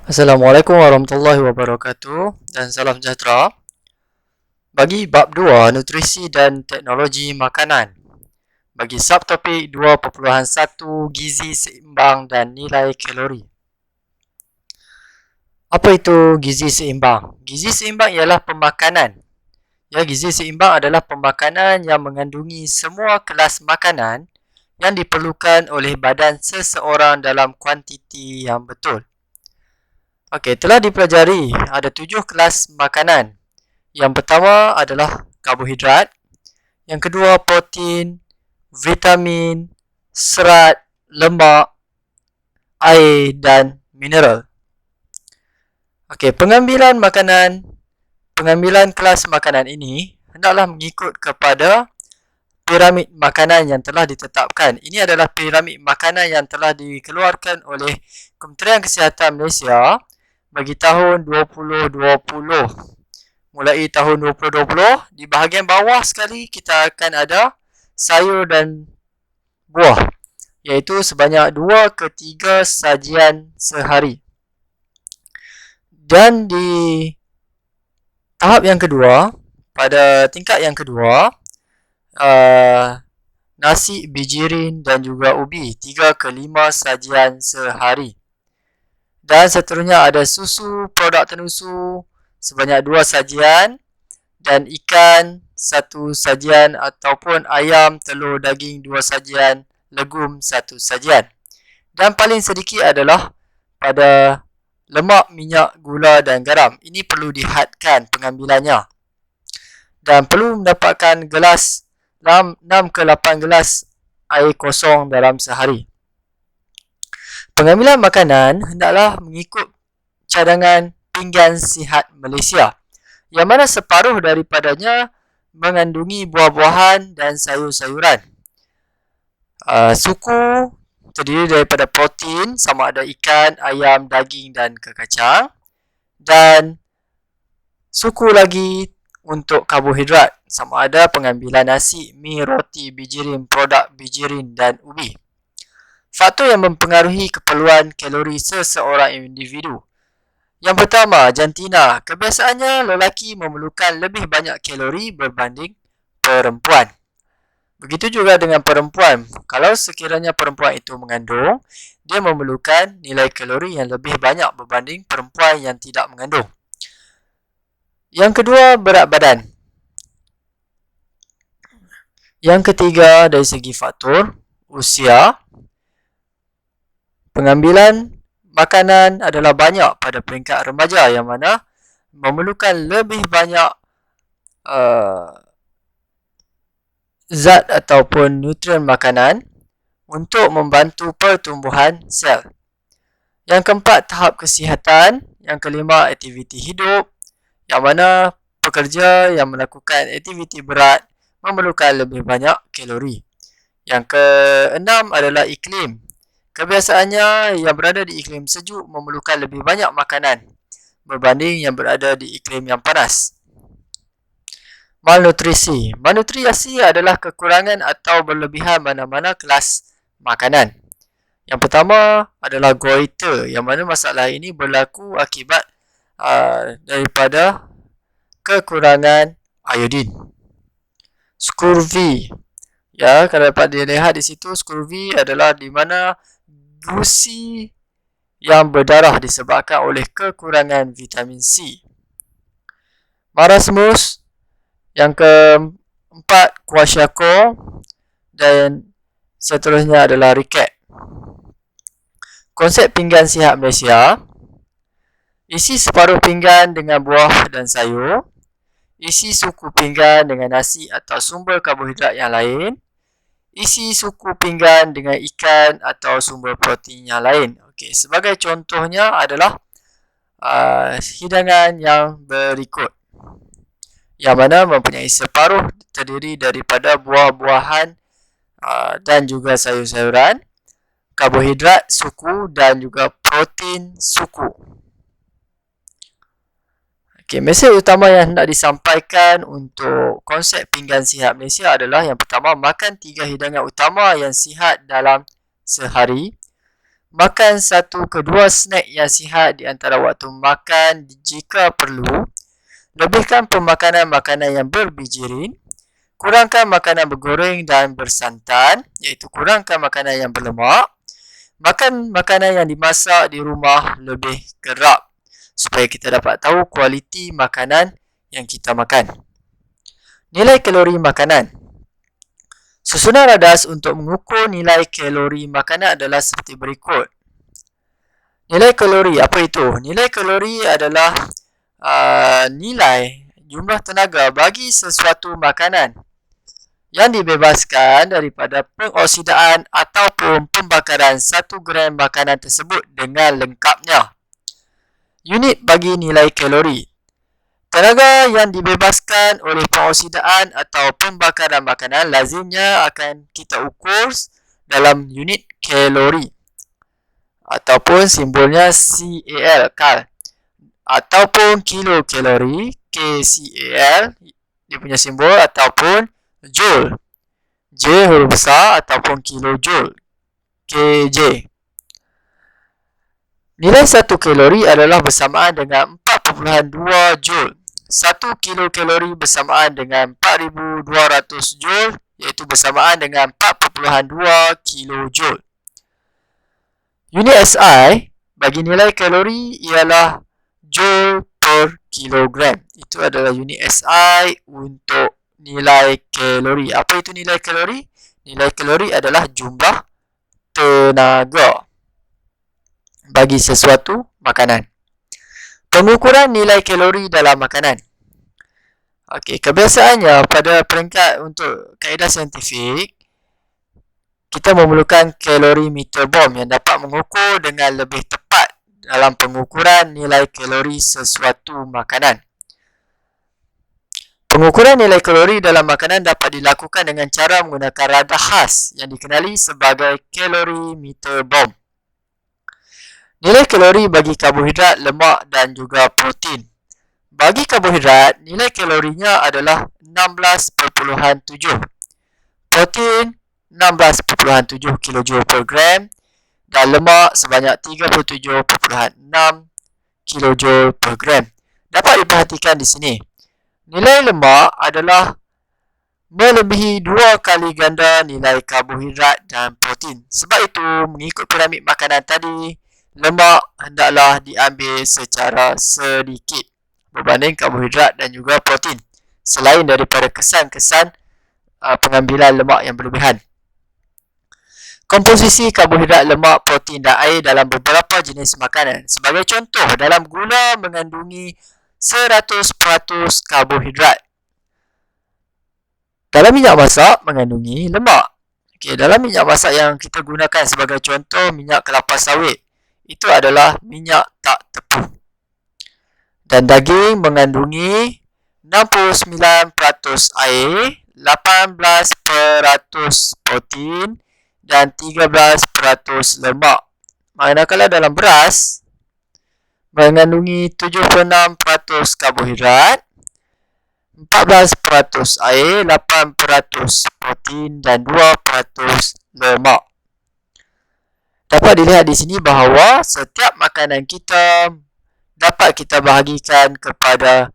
Assalamualaikum warahmatullahi wabarakatuh dan salam sejahtera. Bagi bab 2 nutrisi dan teknologi makanan. Bagi subtopik 2.1 gizi seimbang dan nilai kalori. Apa itu gizi seimbang? Gizi seimbang ialah pemakanan. Gizi seimbang adalah pemakanan yang mengandungi semua kelas makanan yang diperlukan oleh badan seseorang dalam kuantiti yang betul. Telah dipelajari ada 7 kelas makanan. Yang pertama adalah karbohidrat, yang kedua protein, vitamin, serat, lemak, air dan mineral. Pengambilan kelas makanan ini hendaklah mengikut kepada piramid makanan yang telah ditetapkan. Ini adalah piramid makanan yang telah dikeluarkan oleh Kementerian Kesihatan Malaysia bagi tahun 2020. Mulai tahun 2020, di bahagian bawah sekali kita akan ada sayur dan buah, iaitu sebanyak 2 ke 3 sajian sehari. Dan di tahap yang kedua, pada tingkat yang kedua, nasi, bijirin dan juga ubi 3 ke 5 sajian sehari. Dan seterusnya ada susu, produk tenusu sebanyak 2 sajian dan ikan 1 sajian ataupun ayam, telur, daging 2 sajian, legum 1 sajian. Dan paling sedikit adalah pada lemak, minyak, gula dan garam. Ini perlu dihadkan pengambilannya. Dan perlu mendapatkan gelas 6 ke 8 gelas air kosong dalam sehari. Pengambilan makanan hendaklah mengikut cadangan pinggan sihat Malaysia, yang mana separuh daripadanya mengandungi buah-buahan dan sayur-sayuran. Suku terdiri daripada protein sama ada ikan, ayam, daging dan kekacang. Dan suku lagi untuk karbohidrat sama ada pengambilan nasi, mi, roti, bijirin, produk bijirin dan ubi. Faktor yang mempengaruhi keperluan kalori seseorang individu. Yang pertama, jantina. Kebiasaannya lelaki memerlukan lebih banyak kalori berbanding perempuan. Begitu juga dengan perempuan. Kalau sekiranya perempuan itu mengandung, dia memerlukan nilai kalori yang lebih banyak berbanding perempuan yang tidak mengandung. Yang kedua, berat badan. Yang ketiga, dari segi faktor usia. Pengambilan makanan adalah banyak pada peringkat remaja yang mana memerlukan lebih banyak zat ataupun nutrien makanan untuk membantu pertumbuhan sel. Yang keempat, tahap kesihatan. Yang kelima, aktiviti hidup, yang mana pekerja yang melakukan aktiviti berat memerlukan lebih banyak kalori. Yang keenam adalah iklim. Kebiasaannya yang berada di iklim sejuk memerlukan lebih banyak makanan berbanding yang berada di iklim yang panas. Malnutrisi. Malnutrisi adalah kekurangan atau berlebihan mana-mana kelas makanan. Yang pertama adalah goiter, yang mana masalah ini berlaku akibat daripada kekurangan iodin. Scurvy. Kalau dapat dilihat di situ, scurvy adalah di mana gusi yang berdarah disebabkan oleh kekurangan vitamin C. Marasmus. Yang keempat, kwashiorkor. Dan seterusnya adalah riket. Konsep pinggan sihat Malaysia. Isi separuh pinggan dengan buah dan sayur. Isi suku pinggan dengan nasi atau sumber karbohidrat yang lain. Isi suku pinggan dengan ikan atau sumber protein yang lain. Sebagai contohnya adalah hidangan yang berikut, yang mana mempunyai separuh terdiri daripada buah-buahan dan juga sayur-sayuran, karbohidrat suku dan juga protein suku. Mesej utama yang hendak disampaikan untuk konsep pinggan sihat Malaysia adalah yang pertama, makan 3 hidangan utama yang sihat dalam sehari. makan 1 ke 2 snack yang sihat di antara waktu makan jika perlu, lebihkan pemakanan makanan yang berbijirin, kurangkan makanan bergoreng dan bersantan, iaitu kurangkan makanan yang berlemak, makan makanan yang dimasak di rumah lebih kerap supaya kita dapat tahu kualiti makanan yang kita makan. Nilai kalori makanan. Susunan radas untuk mengukur nilai kalori makanan adalah seperti berikut. Nilai kalori, apa itu? Nilai kalori adalah nilai jumlah tenaga bagi sesuatu makanan yang dibebaskan daripada pengoksidaan ataupun pembakaran 1 gram makanan tersebut dengan lengkapnya. Unit bagi nilai kalori. Tenaga yang dibebaskan oleh pengoksidaan atau pembakaran makanan lazimnya akan kita ukur dalam unit kalori ataupun simbolnya CAL ataupun kilokalori KCAL dia punya simbol ataupun joule J huruf besar ataupun kilojoule KJ. Nilai 1 kalori adalah bersamaan dengan 4.2 joule. 1 kilokalori bersamaan dengan 4,200 joule, iaitu bersamaan dengan 4.2 kilojoule. Unit SI bagi nilai kalori ialah joule per kilogram. Itu adalah unit SI untuk nilai kalori. Apa itu nilai kalori? Nilai kalori adalah jumlah tenaga bagi sesuatu makanan. Pengukuran nilai kalori dalam makanan. Okey, kebiasaannya pada peringkat untuk kaedah saintifik, kita memerlukan kalorimeter bomb yang dapat mengukur dengan lebih tepat dalam pengukuran nilai kalori sesuatu makanan. Pengukuran nilai kalori dalam makanan dapat dilakukan dengan cara menggunakan radar khas yang dikenali sebagai kalorimeter bomb. Nilai kalori bagi karbohidrat, lemak dan juga protein. Bagi karbohidrat, nilai kalorinya adalah 16.7. Protein 16.7 kJ per gram dan lemak sebanyak 37.6 kJ per gram. Dapat diperhatikan di sini. Nilai lemak adalah melebihi 2 kali ganda nilai karbohidrat dan protein. Sebab itu, mengikut piramid makanan tadi, lemak hendaklah diambil secara sedikit berbanding karbohidrat dan juga protein, selain daripada kesan-kesan pengambilan lemak yang berlebihan. Komposisi karbohidrat, lemak, protein dan air dalam beberapa jenis makanan. Sebagai contoh, dalam gula mengandungi 100% karbohidrat. Dalam minyak masak mengandungi lemak. Okey, dalam minyak masak yang kita gunakan sebagai contoh minyak kelapa sawit, itu adalah minyak tak tepung. Dan daging mengandungi 69% air, 18% protein dan 13% lemak. Manakala dalam beras mengandungi 76% karbohidrat, 14% air, 8% protein dan 2% lemak. Dapat dilihat di sini bahawa setiap makanan kita dapat kita bahagikan kepada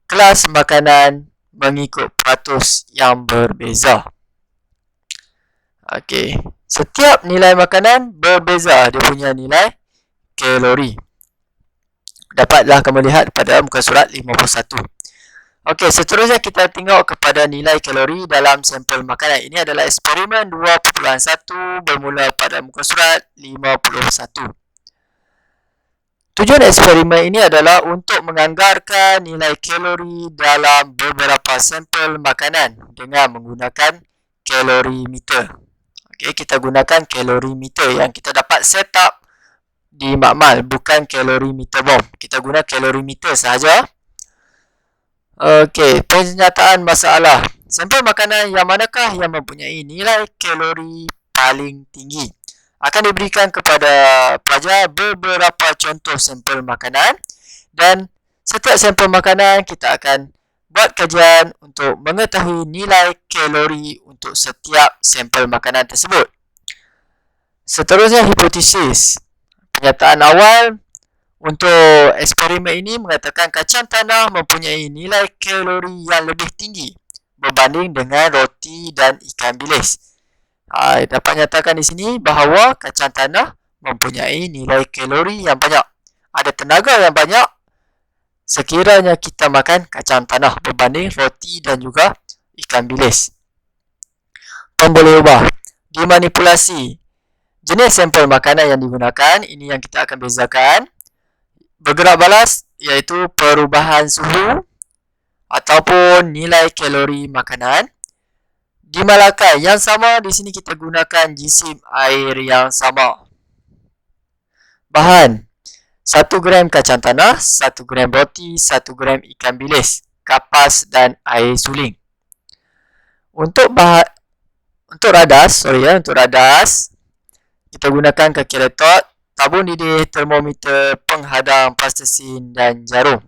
kelas makanan mengikut peratus yang berbeza. Okey, setiap nilai makanan berbeza dia punya nilai kalori. Dapatlah kamu lihat pada muka surat 51. Okey, seterusnya kita tengok kepada nilai kalori dalam sampel makanan. Ini adalah eksperimen 2.1 bermula pada muka surat 51. Tujuan eksperimen ini adalah untuk menganggarkan nilai kalori dalam beberapa sampel makanan dengan menggunakan kalorimeter. Okey, kita gunakan kalorimeter yang kita dapat set up di makmal, bukan kalorimeter bomb. Kita guna kalorimeter sahaja. Okey, pernyataan masalah. Sampel makanan yang manakah yang mempunyai nilai kalori paling tinggi? Akan diberikan kepada pelajar beberapa contoh sampel makanan dan setiap sampel makanan kita akan buat kajian untuk mengetahui nilai kalori untuk setiap sampel makanan tersebut. Seterusnya hipotesis. Pernyataan awal untuk eksperimen ini mengatakan kacang tanah mempunyai nilai kalori yang lebih tinggi berbanding dengan roti dan ikan bilis. Dapat nyatakan di sini bahawa kacang tanah mempunyai nilai kalori yang banyak. Ada tenaga yang banyak sekiranya kita makan kacang tanah berbanding roti dan juga ikan bilis. Pemboleh ubah. Dimanipulasi. Jenis sampel makanan yang digunakan, ini yang kita akan bezakan. Bergerak balas iaitu perubahan suhu ataupun nilai kalori makanan. Dimalakan yang sama, di sini kita gunakan jisim air yang sama. Bahan 1 gram kacang tanah, 1 gram roti, 1 gram ikan bilis, kapas dan air suling. Untuk radas, kita gunakan kaki letot, tabung didih, termometer, penghadang, plastisin dan jarum.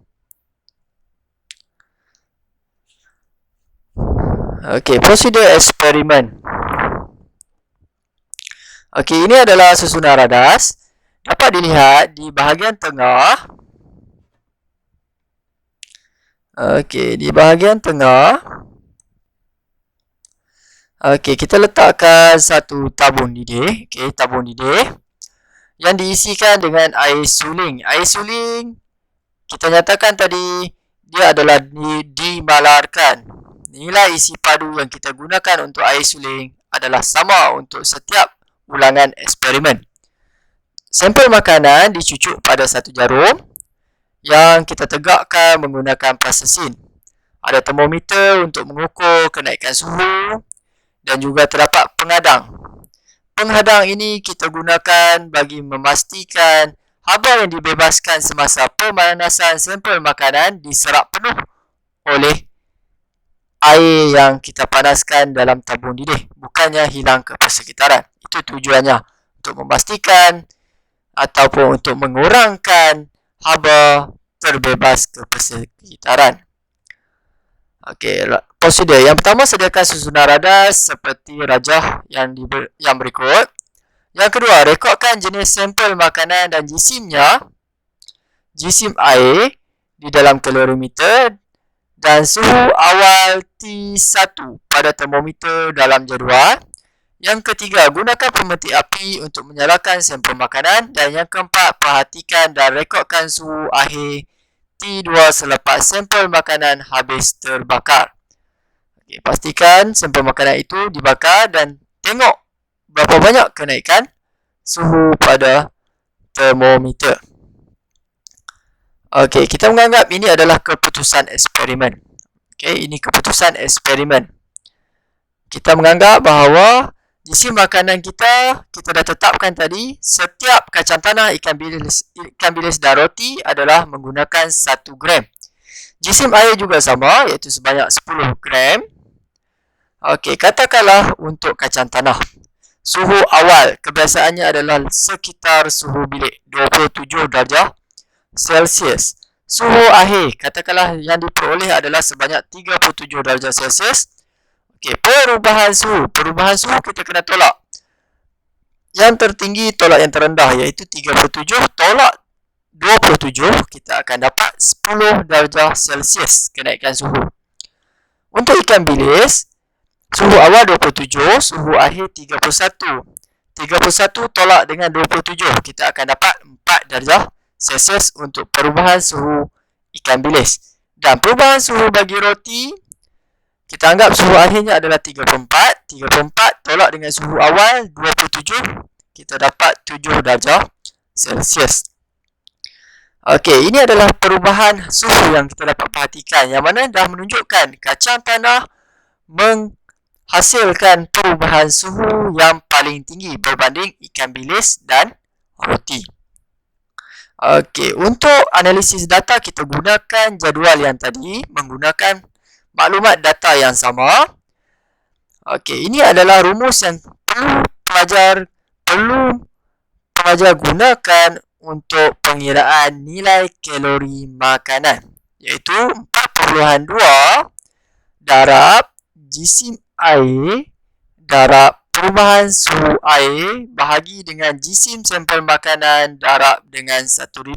Okey, prosedur eksperimen. Okey, ini adalah susunan radas. Dapat dilihat di bahagian tengah. Okey, di bahagian tengah. Okey, kita letakkan satu tabung didih. Okey, tabung didih yang diisikan dengan air suling. Air suling kita nyatakan tadi dia adalah dimalarkan. Nilai isi padu yang kita gunakan untuk air suling adalah sama untuk setiap ulangan eksperimen. Sampel makanan dicucuk pada satu jarum yang kita tegakkan menggunakan plastisin. Ada termometer untuk mengukur kenaikan suhu dan juga terdapat penghadang. Penghadang ini kita gunakan bagi memastikan haba yang dibebaskan semasa pemanasan sampel makanan diserap penuh oleh air yang kita panaskan dalam tabung didih, bukannya hilang ke persekitaran. Itu tujuannya, untuk memastikan ataupun untuk mengurangkan haba terbebas ke persekitaran. Okey, prosedur. Yang pertama, sediakan susunan radas seperti rajah yang berikut. Yang kedua, rekodkan jenis sampel makanan dan jisimnya, jisim air di dalam kalorimeter dan suhu awal T1 pada termometer dalam jadual. Yang ketiga, gunakan pemetik api untuk menyalakan sampel makanan. Dan yang keempat, perhatikan dan rekodkan suhu akhir T2 selepas sampel makanan habis terbakar. Okay, pastikan sampel makanan itu dibakar dan tengok berapa banyak kenaikan suhu pada termometer. Okey, kita menganggap ini adalah keputusan eksperimen. Okey, ini keputusan eksperimen. Kita menganggap bahawa jisim makanan kita dah tetapkan tadi, setiap kacang tanah, ikan bilis dan roti adalah menggunakan 1 gram. Jisim air juga sama, iaitu sebanyak 10 gram. Okey, katakanlah untuk kacang tanah, suhu awal kebiasaannya adalah sekitar suhu bilik 27 darjah Celsius. Suhu akhir katakanlah yang diperoleh adalah sebanyak 37 darjah Celsius. Okey, perubahan suhu kita kena tolak. Yang tertinggi tolak yang terendah, iaitu 37 tolak 27, kita akan dapat 10 darjah Celsius kenaikan suhu. Untuk ikan bilis, suhu awal 27, suhu akhir 31. 31 tolak dengan 27, kita akan dapat 4 darjah Celsius untuk perubahan suhu ikan bilis. Dan perubahan suhu bagi roti, kita anggap suhu akhirnya adalah 34. 34 tolak dengan suhu awal 27, kita dapat 7 darjah Celsius. Okey, ini adalah perubahan suhu yang kita dapat perhatikan, yang mana dah menunjukkan kacang tanah menghasilkan perubahan suhu yang paling tinggi berbanding ikan bilis dan roti. Okey, untuk analisis data kita gunakan jadual yang tadi menggunakan maklumat data yang sama. Okey, ini adalah rumus yang perlu pelajar gunakan untuk pengiraan nilai kalori makanan, iaitu 4.2 darab jisim air darab perubahan suhu air bahagi dengan jisim sampel makanan darab dengan 1,000.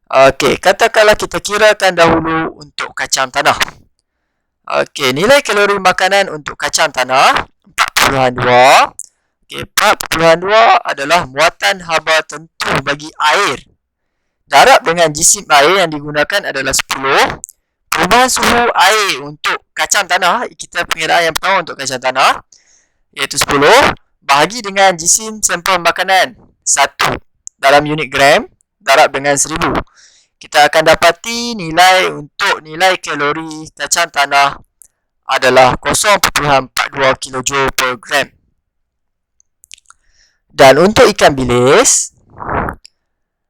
Okey, katakanlah kita kirakan dahulu untuk kacang tanah. Okey, nilai kalori makanan untuk kacang tanah 4.2. Okey, 4.2 adalah muatan haba tentu bagi air. Darab dengan jisim air yang digunakan adalah 10. Perubahan suhu air untuk kacang tanah, kita pengiraan yang pertama untuk kacang tanah, iaitu 10 bahagi dengan jisim sampel makanan 1 dalam unit gram darab dengan 1,000. Kita akan dapati nilai untuk nilai kalori kacang tanah adalah 0.42 kJ per gram. Dan untuk ikan bilis,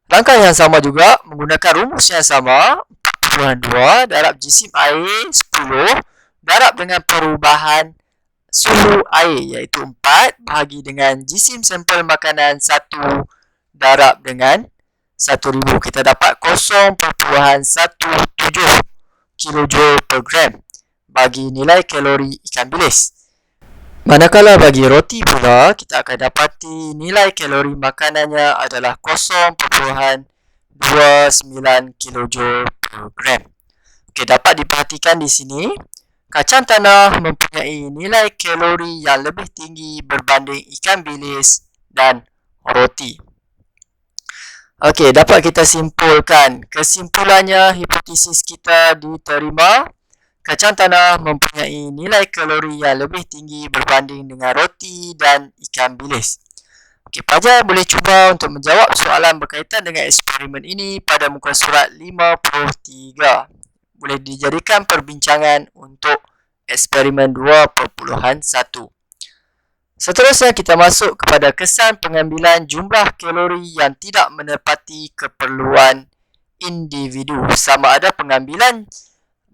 langkah yang sama juga menggunakan rumus yang sama, 4.2 darab jisim air 10 darab dengan perubahan suhu air iaitu 4 bahagi dengan jisim sampel makanan 1 darab dengan 1,000. Kita dapat 0.17 kJ per gram bagi nilai kalori ikan bilis. Manakala bagi roti pula, kita akan dapati nilai kalori makanannya adalah 0.29 kJ per gram. Okey, dapat diperhatikan di sini, kacang tanah mempunyai nilai kalori yang lebih tinggi berbanding ikan bilis dan roti. Okey, dapat kita simpulkan. Kesimpulannya, hipotesis kita diterima. Kacang tanah mempunyai nilai kalori yang lebih tinggi berbanding dengan roti dan ikan bilis. Okey, pelajar boleh cuba untuk menjawab soalan berkaitan dengan eksperimen ini pada muka surat 53. Boleh dijadikan perbincangan untuk eksperimen 2.1. Seterusnya kita masuk kepada kesan pengambilan jumlah kalori yang tidak menepati keperluan individu. Sama ada pengambilan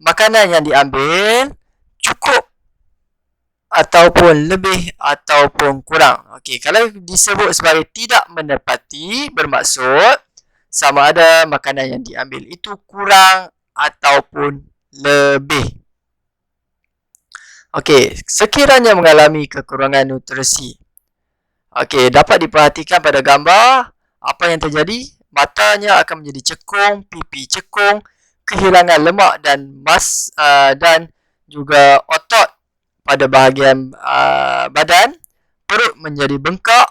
makanan yang diambil cukup ataupun lebih ataupun kurang. Okey, kalau disebut sebagai tidak menepati, bermaksud sama ada makanan yang diambil itu kurang ataupun lebih. Okey, sekiranya mengalami kekurangan nutrisi. Okey, dapat diperhatikan pada gambar apa yang terjadi. Matanya akan menjadi cekung, pipi cekung, kehilangan lemak dan dan juga otot pada bahagian badan, perut menjadi bengkak,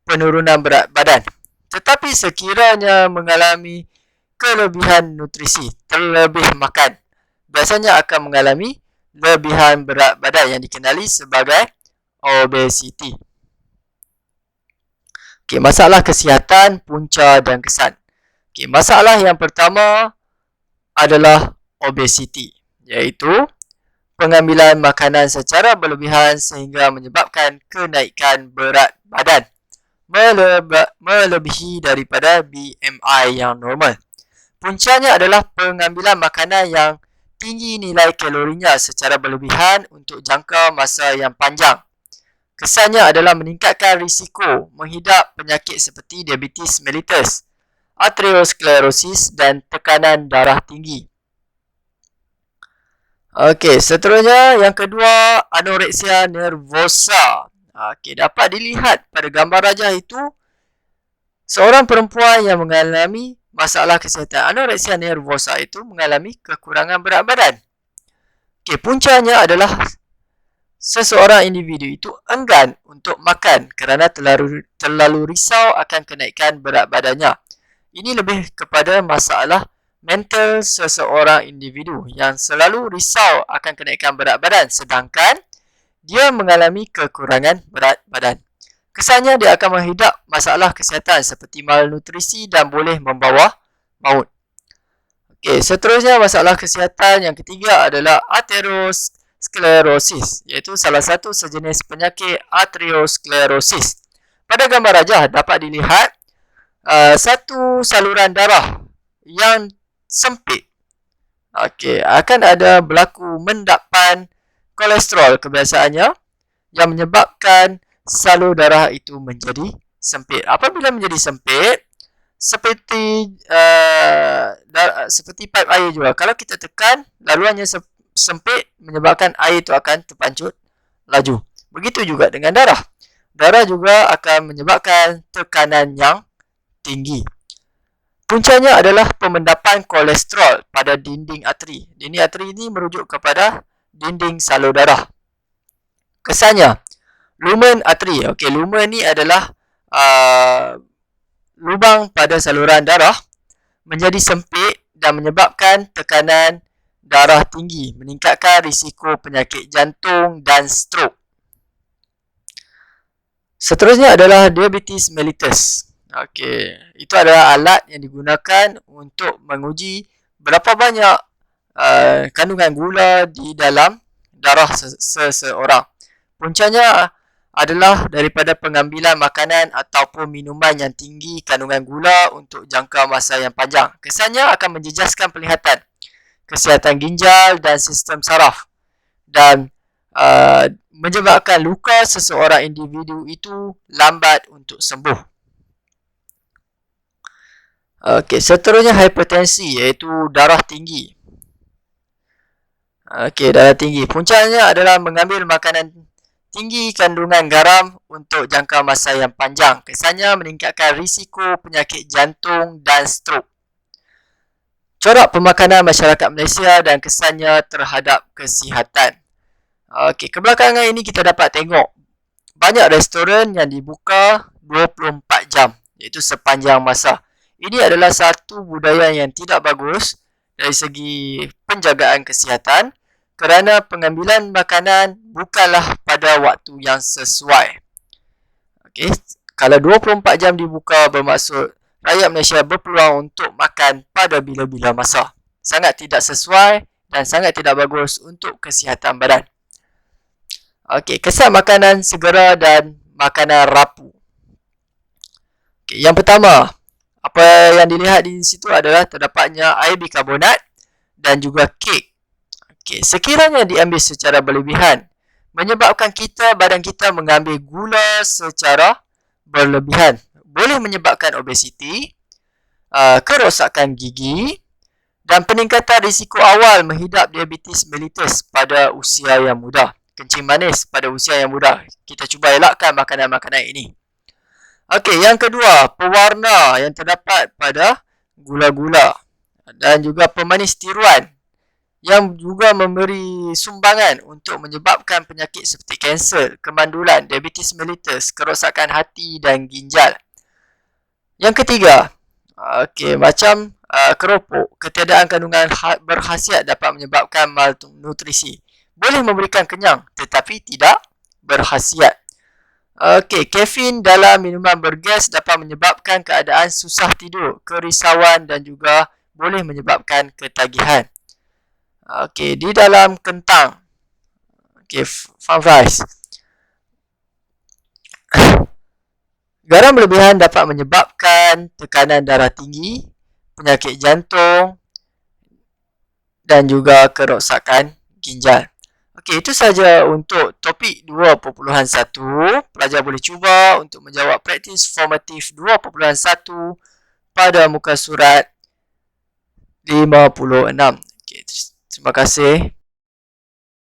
penurunan berat badan. Tetapi sekiranya mengalami kelebihan nutrisi, terlebih makan, biasanya akan mengalami lebihan berat badan yang dikenali sebagai obesiti. Okey, masalah kesihatan, punca dan kesan. Okey, masalah yang pertama adalah obesiti, iaitu pengambilan makanan secara berlebihan sehingga menyebabkan kenaikan berat badan melebihi daripada BMI yang normal. Puncanya adalah pengambilan makanan yang tinggi nilai kalorinya secara berlebihan untuk jangka masa yang panjang. Kesannya adalah meningkatkan risiko menghidap penyakit seperti diabetes mellitus, arteriosklerosis dan tekanan darah tinggi. Okey, seterusnya yang kedua, anoreksia nervosa. Okey, dapat dilihat pada gambar rajah itu seorang perempuan yang mengalami masalah kesihatan anoreksia nervosa itu mengalami kekurangan berat badan. Okey, puncanya adalah seseorang individu itu enggan untuk makan kerana terlalu risau akan kenaikan berat badannya. Ini lebih kepada masalah mental seseorang individu yang selalu risau akan kenaikan berat badan sedangkan dia mengalami kekurangan berat badan. Kesannya dia akan menghidap masalah kesihatan seperti malnutrisi dan boleh membawa maut. Okey, seterusnya masalah kesihatan yang ketiga adalah arteriosklerosis, iaitu salah satu sejenis penyakit arteriosklerosis. Pada gambar rajah dapat dilihat satu saluran darah yang sempit. Okey, akan ada berlaku mendapan kolesterol kebiasaannya yang menyebabkan salur darah itu menjadi sempit. Apabila menjadi sempit, seperti paip air juga. Kalau kita tekan, laluannya sempit menyebabkan air itu akan terpancut laju. Begitu juga dengan darah. Darah juga akan menyebabkan tekanan yang tinggi. Puncanya adalah pemendapan kolesterol pada dinding arteri. Dinding arteri ini merujuk kepada dinding salur darah. Kesannya, lumen arteri. Okey, lumen ni adalah lubang pada saluran darah menjadi sempit dan menyebabkan tekanan darah tinggi, meningkatkan risiko penyakit jantung dan strok. Seterusnya adalah diabetes mellitus. Okey, itu adalah alat yang digunakan untuk menguji berapa banyak kandungan gula di dalam darah seseorang. Puncanya adalah daripada pengambilan makanan ataupun minuman yang tinggi kandungan gula untuk jangka masa yang panjang. Kesannya akan menjejaskan penglihatan, kesihatan ginjal dan sistem saraf dan menyebabkan luka seseorang individu itu lambat untuk sembuh. Okey, seterusnya hipertensi iaitu darah tinggi. Okey, darah tinggi. Puncanya adalah mengambil makanan tinggi kandungan garam untuk jangka masa yang panjang. Kesannya meningkatkan risiko penyakit jantung dan strok. Corak pemakanan masyarakat Malaysia dan kesannya terhadap kesihatan. Okey, kebelakangan ini kita dapat tengok banyak restoran yang dibuka 24 jam iaitu sepanjang masa. Ini adalah satu budaya yang tidak bagus dari segi penjagaan kesihatan kerana pengambilan makanan bukanlah pada waktu yang sesuai. Okey, kalau 24 jam dibuka bermaksud rakyat Malaysia berpeluang untuk makan pada bila-bila masa. Sangat tidak sesuai dan sangat tidak bagus untuk kesihatan badan. Okey, kesan makanan segera dan makanan rapuh. Okey, yang pertama, apa yang dilihat di situ adalah terdapatnya air bikarbonat dan juga kek. Okey, sekiranya diambil secara berlebihan, menyebabkan badan kita mengambil gula secara berlebihan. Boleh menyebabkan obesiti, kerosakan gigi dan peningkatan risiko awal menghidap diabetes mellitus pada usia yang muda. Kencing manis pada usia yang muda. Kita cuba elakkan makanan-makanan ini. Okey, yang kedua, pewarna yang terdapat pada gula-gula dan juga pemanis tiruan yang juga memberi sumbangan untuk menyebabkan penyakit seperti kanser, kemandulan, diabetes mellitus, kerosakan hati dan ginjal. Yang ketiga, okey, macam keropok, ketiadaan kandungan berkhasiat dapat menyebabkan malnutrisi. Boleh memberikan kenyang tetapi tidak berkhasiat. Okey, kafein dalam minuman bergas dapat menyebabkan keadaan susah tidur, kerisauan dan juga boleh menyebabkan ketagihan. Okey, di dalam kentang. Okey, farm rice. Garam berlebihan dapat menyebabkan tekanan darah tinggi, penyakit jantung dan juga kerosakan ginjal. Okey, itu saja untuk topik 2.1. Pelajar boleh cuba untuk menjawab praktis formatif 2.1 pada muka surat 56. Okey, terima kasih.